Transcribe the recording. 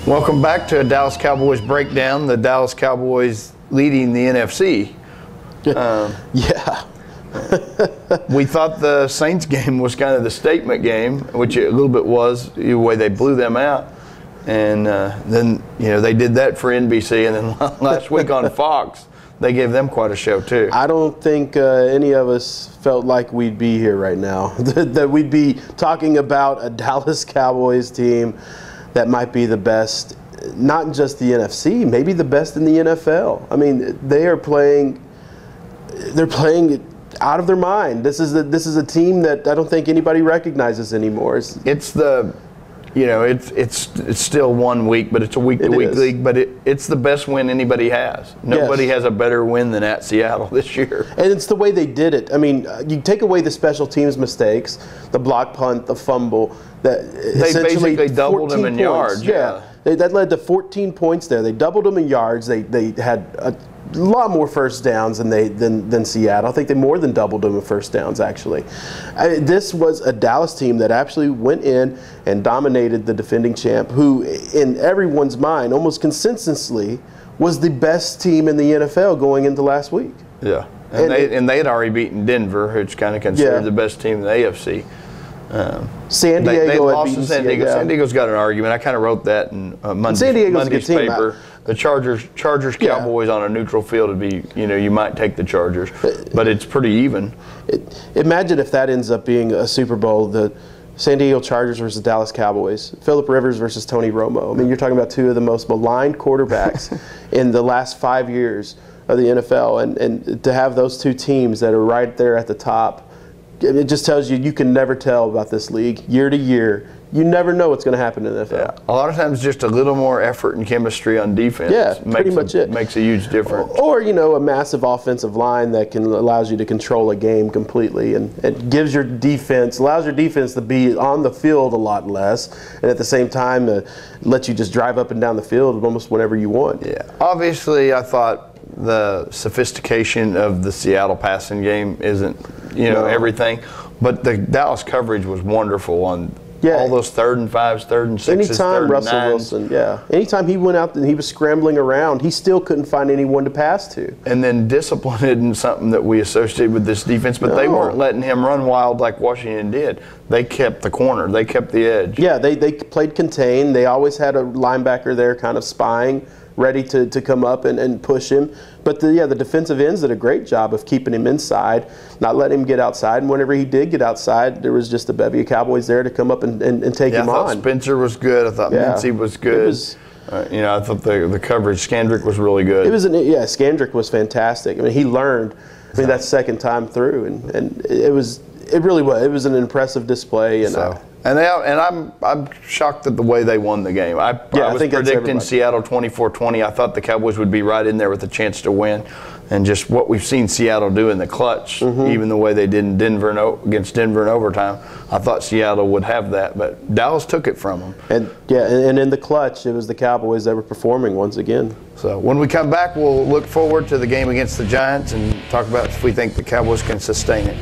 Welcome back to a Dallas Cowboys breakdown. The Dallas Cowboys leading the NFC. Yeah. We thought the Saints game was kind of the statement game, which it a little bit was, the way they blew them out. And then, they did that for NBC. And then last week on Fox, they gave them quite a show, too. I don't think any of us felt like we'd be here right now, that we'd be talking about a Dallas Cowboys team that might be the best, not just the NFC, maybe the best in the NFL. I mean, they're playing out of their mind. This is a team that I don't think anybody recognizes anymore. It's still 1 week, but it's a week-to-week league. But it's the best win anybody has. Nobody has a better win than at Seattle this year. And it's the way they did it. I mean, you take away the special teams mistakes, the block punt, the fumble. They basically doubled them in yards. Yeah. That led to 14 points there. They doubled them in yards. They had a lot more first downs than Seattle. I think they more than doubled them in first downs, actually. This was a Dallas team that actually went in and dominated the defending champ, who, in everyone's mind, almost consensusly, was the best team in the NFL going into last week. Yeah. And they had already beaten Denver, who's kind of considered the best team in the AFC. San Diego they lost to San Diego. Yeah. San Diego's got an argument. I kind of wrote that in Monday's paper. The Chargers Cowboys on a neutral field would be, you might take the Chargers, but it's pretty even. Imagine if that ends up being a Super Bowl, the San Diego Chargers versus Dallas Cowboys, Phillip Rivers versus Tony Romo. I mean, you're talking about two of the most maligned quarterbacks in the last 5 years of the NFL, and to have those two teams that are right there at the top, it just tells you can never tell about this league year to year. You never know what's going to happen in the NFL. Yeah. A lot of times just a little more effort and chemistry on defense makes a huge difference. Or, a massive offensive line that allows you to control a game completely, and it allows your defense to be on the field a lot less, and at the same time lets you just drive up and down the field almost whenever you want. Yeah. Obviously, I thought the sophistication of the Seattle passing game isn't, everything, but the Dallas coverage was wonderful on all those 3rd and 5s, 3rd and 6s, anytime 3rd and Russell 9s. Wilson, anytime he went out and he was scrambling around, he still couldn't find anyone to pass to. And then discipline isn't something that we associate with this defense, but they weren't letting him run wild like Washington did. They kept the corner. They kept the edge. Yeah, they played contain. They always had a linebacker there kind of spying, ready to come up and push him. But the defensive ends did a great job of keeping him inside, not letting him get outside. And whenever he did get outside, there was just a bevy of Cowboys there to come up and take him on. I thought Spencer was good. I thought Mincy was good. I thought the coverage, Scandrick was really good. Scandrick was fantastic. I mean, he learned. That second time through, and it really was. It was an impressive display. And I'm shocked at the way they won the game. I was predicting Seattle 24-20. I thought the Cowboys would be right in there with a chance to win. And just what we've seen Seattle do in the clutch, even the way they did in against Denver in overtime, I thought Seattle would have that. But Dallas took it from them. And in the clutch, it was the Cowboys that were performing once again. So when we come back, we'll look forward to the game against the Giants and talk about if we think the Cowboys can sustain it.